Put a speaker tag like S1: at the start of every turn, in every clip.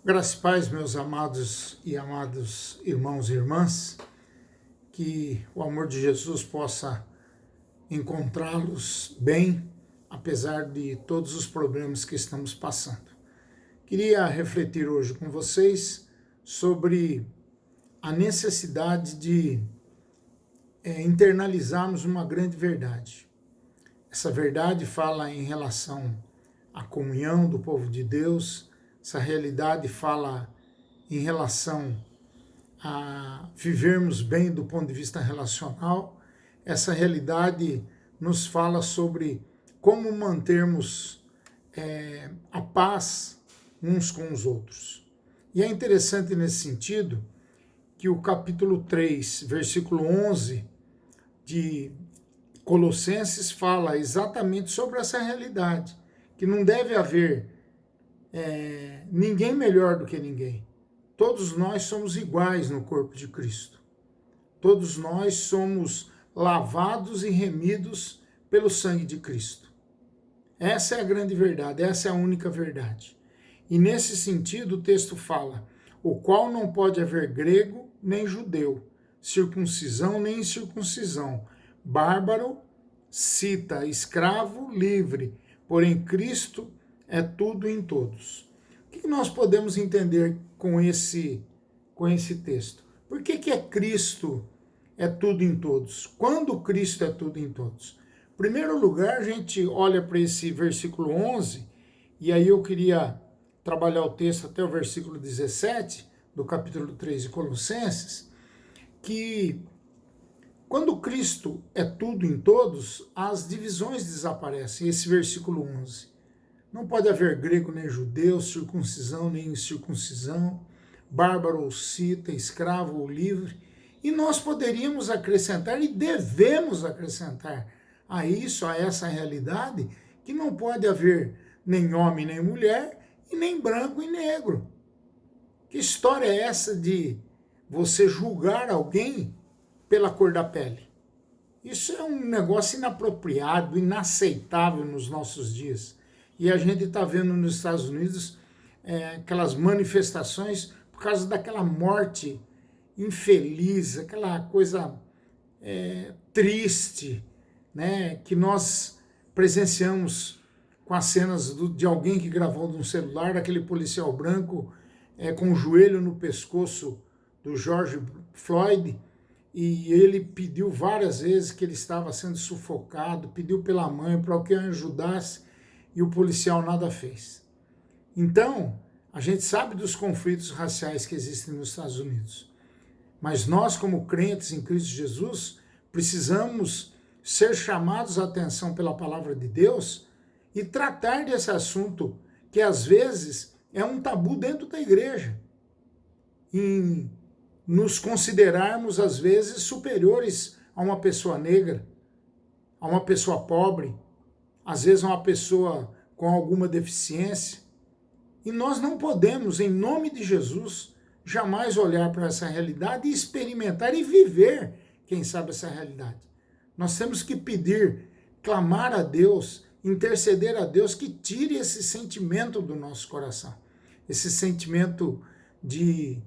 S1: Graças e paz, meus amados e amados irmãos e irmãs, que o amor de Jesus possa encontrá-los bem, apesar de todos os problemas que estamos passando. Queria refletir hoje com vocês sobre a necessidade de internalizarmos uma grande verdade. Essa verdade fala em relação à comunhão do povo de Deus. Essa realidade fala em relação a vivermos bem do ponto de vista relacional. Essa realidade nos fala sobre como mantermos a paz uns com os outros. E é interessante nesse sentido que o capítulo 3, versículo 11 de Colossenses fala exatamente sobre essa realidade, que não deve haver ninguém melhor do que ninguém. Todos nós somos iguais no corpo de Cristo. Todos nós somos lavados e remidos pelo sangue de Cristo. Essa é a grande verdade, essa é a única verdade. E nesse sentido o texto fala, o qual não pode haver grego nem judeu, circuncisão nem incircuncisão, bárbaro, cita, escravo, livre, porém Cristo é tudo em todos. O que nós podemos entender com esse texto? Por que é Cristo é tudo em todos? Quando Cristo é tudo em todos? Em primeiro lugar, a gente olha para esse versículo 11, e aí eu queria trabalhar o texto até o versículo 17, do capítulo 3 de Colossenses, que quando Cristo é tudo em todos, as divisões desaparecem. Esse versículo 11. Não pode haver grego nem judeu, circuncisão nem incircuncisão, bárbaro ou cita, escravo ou livre. E nós poderíamos acrescentar e devemos acrescentar a isso, a essa realidade, que não pode haver nem homem nem mulher, e nem branco e negro. Que história é essa de você julgar alguém pela cor da pele? Isso é um negócio inapropriado, inaceitável nos nossos dias. E a gente está vendo nos Estados Unidos aquelas manifestações por causa daquela morte infeliz, aquela coisa triste, né, que nós presenciamos com as cenas de alguém que gravou de um celular, daquele policial branco com o joelho no pescoço do George Floyd, e ele pediu várias vezes que ele estava sendo sufocado, pediu pela mãe para alguém ajudasse, e o policial nada fez. Então, a gente sabe dos conflitos raciais que existem nos Estados Unidos, mas nós, como crentes em Cristo Jesus, precisamos ser chamados a atenção pela palavra de Deus e tratar desse assunto que às vezes é um tabu dentro da igreja, em nos considerarmos às vezes superiores a uma pessoa negra, a uma pessoa pobre, às vezes uma pessoa com alguma deficiência. E nós não podemos, em nome de Jesus, jamais olhar para essa realidade e experimentar e viver, quem sabe, essa realidade. Nós temos que pedir, clamar a Deus, interceder a Deus que tire esse sentimento do nosso coração. Esse sentimento de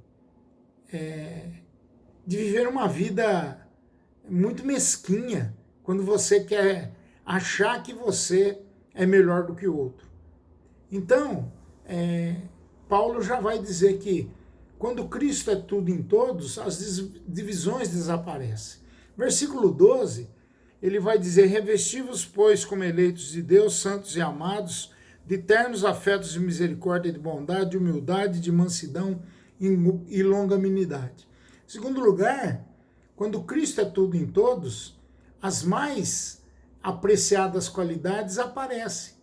S1: viver uma vida muito mesquinha, quando você quer achar que você é melhor do que o outro. Então, Paulo já vai dizer que quando Cristo é tudo em todos, as divisões desaparecem. Versículo 12, ele vai dizer, revesti-vos, pois, como eleitos de Deus, santos e amados, de ternos afetos de misericórdia, de bondade, de humildade, de mansidão e longanimidade. Em segundo lugar, quando Cristo é tudo em todos, as mais apreciadas qualidades aparecem.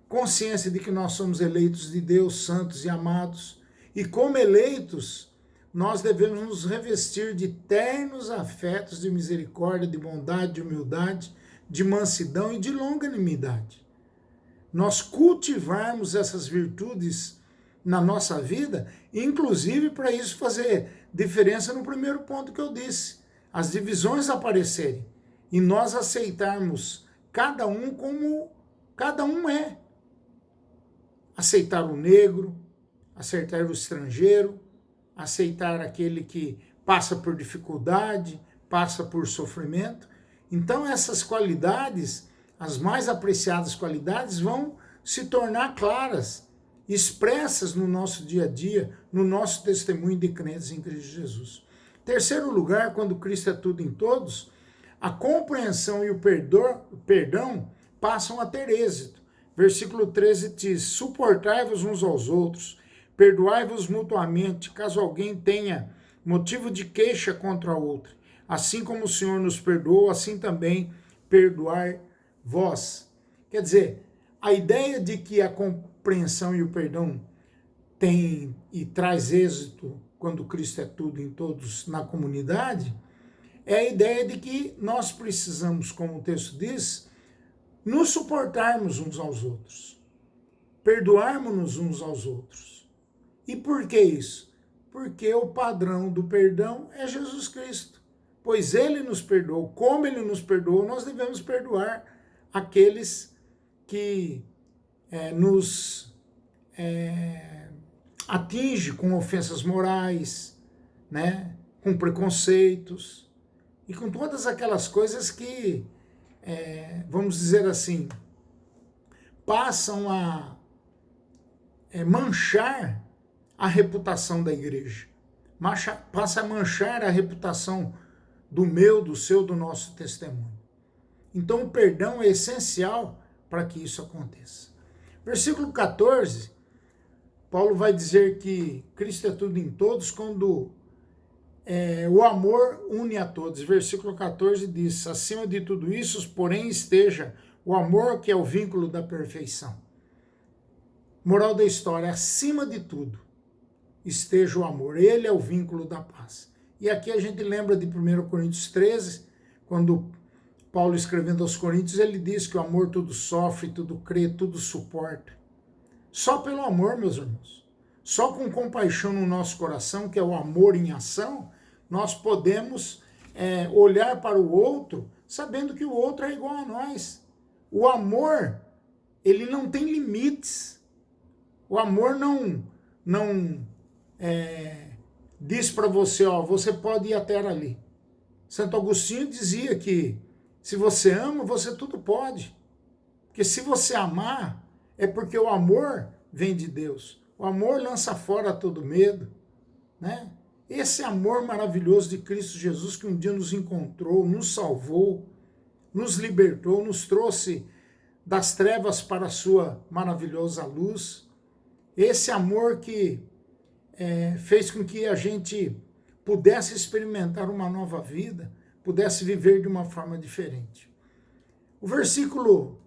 S1: Consciência de que nós somos eleitos de Deus, santos e amados. E como eleitos, nós devemos nos revestir de ternos afetos de misericórdia, de bondade, de humildade, de mansidão e de longanimidade. Nós cultivarmos essas virtudes na nossa vida, inclusive para isso fazer diferença no primeiro ponto que eu disse, as divisões aparecerem e nós aceitarmos cada um como cada um é. Aceitar o negro, aceitar o estrangeiro, aceitar aquele que passa por dificuldade, passa por sofrimento. Então essas qualidades, as mais apreciadas qualidades, vão se tornar claras, expressas no nosso dia a dia, no nosso testemunho de crentes em Cristo Jesus. Terceiro lugar, quando Cristo é tudo em todos, a compreensão e o perdão passam a ter êxito. Versículo 13 diz: suportai-vos uns aos outros, perdoai-vos mutuamente, caso alguém tenha motivo de queixa contra outro. Assim como o Senhor nos perdoou, assim também perdoai vós. Quer dizer, a ideia de que a compreensão e o perdão tem e traz êxito quando Cristo é tudo em todos na comunidade, é a ideia de que nós precisamos, como o texto diz, nos suportarmos uns aos outros, perdoarmos uns aos outros. E por que isso? Porque o padrão do perdão é Jesus Cristo. Pois ele nos perdoou, como ele nos perdoou, nós devemos perdoar aqueles que nos atinge com ofensas morais, né, com preconceitos e com todas aquelas coisas que, vamos dizer assim, passam a manchar a reputação da igreja, passa a manchar a reputação do meu, do seu, do nosso testemunho. Então o perdão é essencial para que isso aconteça. Versículo 14, Paulo vai dizer que Cristo é tudo em todos quando o amor une a todos. Versículo 14 diz: acima de tudo isso, porém, esteja o amor, que é o vínculo da perfeição. Moral da história: acima de tudo esteja o amor, ele é o vínculo da paz. E aqui a gente lembra de 1 Coríntios 13, quando Paulo, escrevendo aos Coríntios, ele diz que o amor tudo sofre, tudo crê, tudo suporta. Só pelo amor, meus irmãos, só com compaixão no nosso coração, que é o amor em ação, nós podemos olhar para o outro sabendo que o outro é igual a nós. O amor, ele não tem limites. O amor não diz para você, ó, você pode ir até ali. Santo Agostinho dizia que se você ama, você tudo pode. Porque se você amar, é porque o amor vem de Deus. O amor lança fora todo medo, né? Esse amor maravilhoso de Cristo Jesus, que um dia nos encontrou, nos salvou, nos libertou, nos trouxe das trevas para a sua maravilhosa luz. Esse amor que fez com que a gente pudesse experimentar uma nova vida, pudesse viver de uma forma diferente. O versículo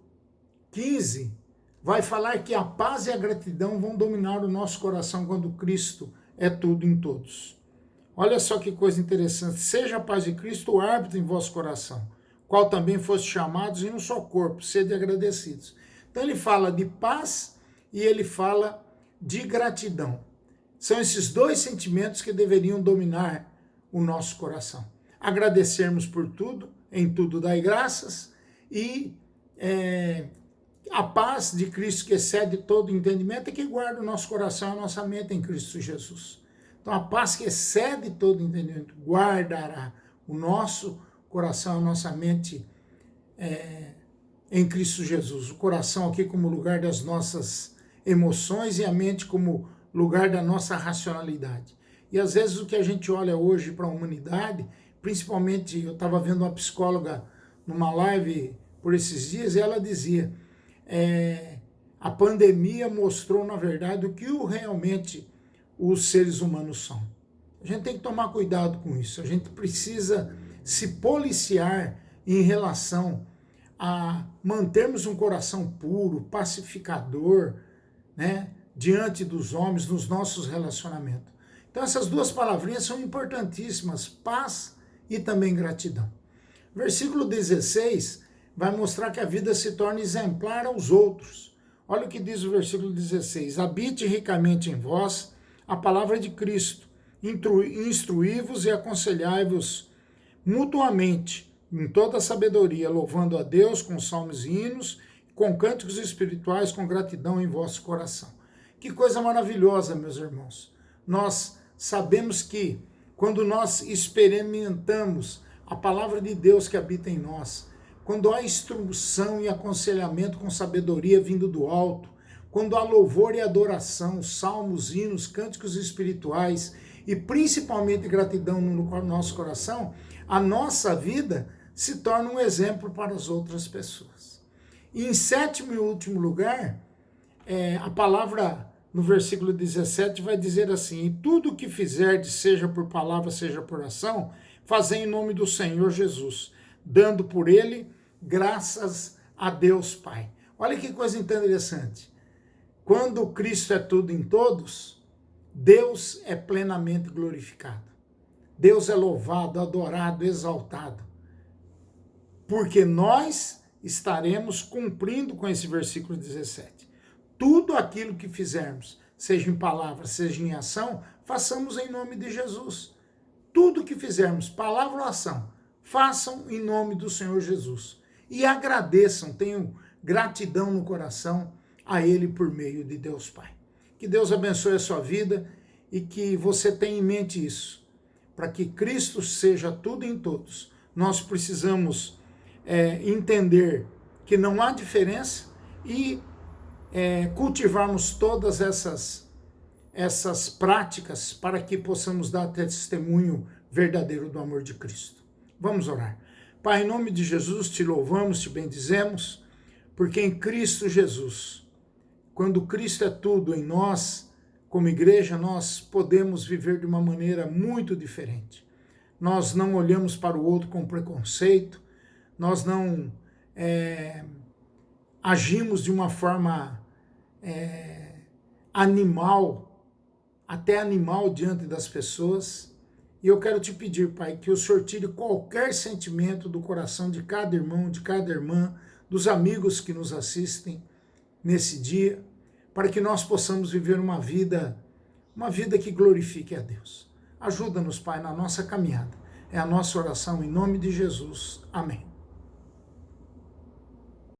S1: 15 vai falar que a paz e a gratidão vão dominar o nosso coração quando Cristo é tudo em todos. Olha só que coisa interessante. Seja a paz de Cristo o árbitro em vosso coração, qual também foste chamados em um só corpo, sede agradecidos. Então ele fala de paz e ele fala de gratidão. São esses dois sentimentos que deveriam dominar o nosso coração. Agradecermos por tudo, em tudo dai graças, e a paz de Cristo, que excede todo entendimento, é que guarda o nosso coração e a nossa mente em Cristo Jesus. Então a paz que excede todo entendimento guardará o nosso coração, a nossa mente em Cristo Jesus. O coração aqui como lugar das nossas emoções e a mente como lugar da nossa racionalidade. E às vezes o que a gente olha hoje para a humanidade, principalmente, eu estava vendo uma psicóloga numa live por esses dias, e ela dizia, a pandemia mostrou, na verdade, o que realmente os seres humanos são. A gente tem que tomar cuidado com isso, a gente precisa se policiar em relação a mantermos um coração puro, pacificador, né, diante dos homens, nos nossos relacionamentos. Então essas duas palavrinhas são importantíssimas, paz e também gratidão. Versículo 16 vai mostrar que a vida se torna exemplar aos outros. Olha o que diz o versículo 16: habite ricamente em vós a palavra de Cristo, instruí-vos e aconselhai-vos mutuamente em toda a sabedoria, louvando a Deus com salmos e hinos, com cânticos espirituais, com gratidão em vosso coração. Que coisa maravilhosa, meus irmãos. Nós sabemos que quando nós experimentamos a palavra de Deus que habita em nós, quando há instrução e aconselhamento com sabedoria vindo do alto, quando há louvor e adoração, salmos, hinos, cânticos espirituais e principalmente gratidão no nosso coração, a nossa vida se torna um exemplo para as outras pessoas. E em sétimo e último lugar, a palavra no versículo 17 vai dizer assim: e tudo o que fizerdes, seja por palavra, seja por ação, fazei em nome do Senhor Jesus, dando por ele graças a Deus Pai. Olha que coisa interessante. Quando Cristo é tudo em todos, Deus é plenamente glorificado. Deus é louvado, adorado, exaltado. Porque nós estaremos cumprindo com esse versículo 17. Tudo aquilo que fizermos, seja em palavra, seja em ação, façamos em nome de Jesus. Tudo que fizermos, palavra ou ação, façam em nome do Senhor Jesus. E agradeçam, tenham gratidão no coração a Ele por meio de Deus Pai. Que Deus abençoe a sua vida e que você tenha em mente isso. Para que Cristo seja tudo em todos, nós precisamos entender que não há diferença e cultivarmos todas essas práticas para que possamos dar testemunho verdadeiro do amor de Cristo. Vamos orar. Pai, em nome de Jesus, te louvamos, te bendizemos, porque em Cristo Jesus, quando Cristo é tudo em nós, como igreja, nós podemos viver de uma maneira muito diferente. Nós não olhamos para o outro com preconceito, nós não agimos de uma forma animal, até animal diante das pessoas. E eu quero te pedir, Pai, que o Senhor tire qualquer sentimento do coração de cada irmão, de cada irmã, dos amigos que nos assistem nesse dia, para que nós possamos viver uma vida que glorifique a Deus. Ajuda-nos, Pai, na nossa caminhada. É a nossa oração em nome de Jesus. Amém.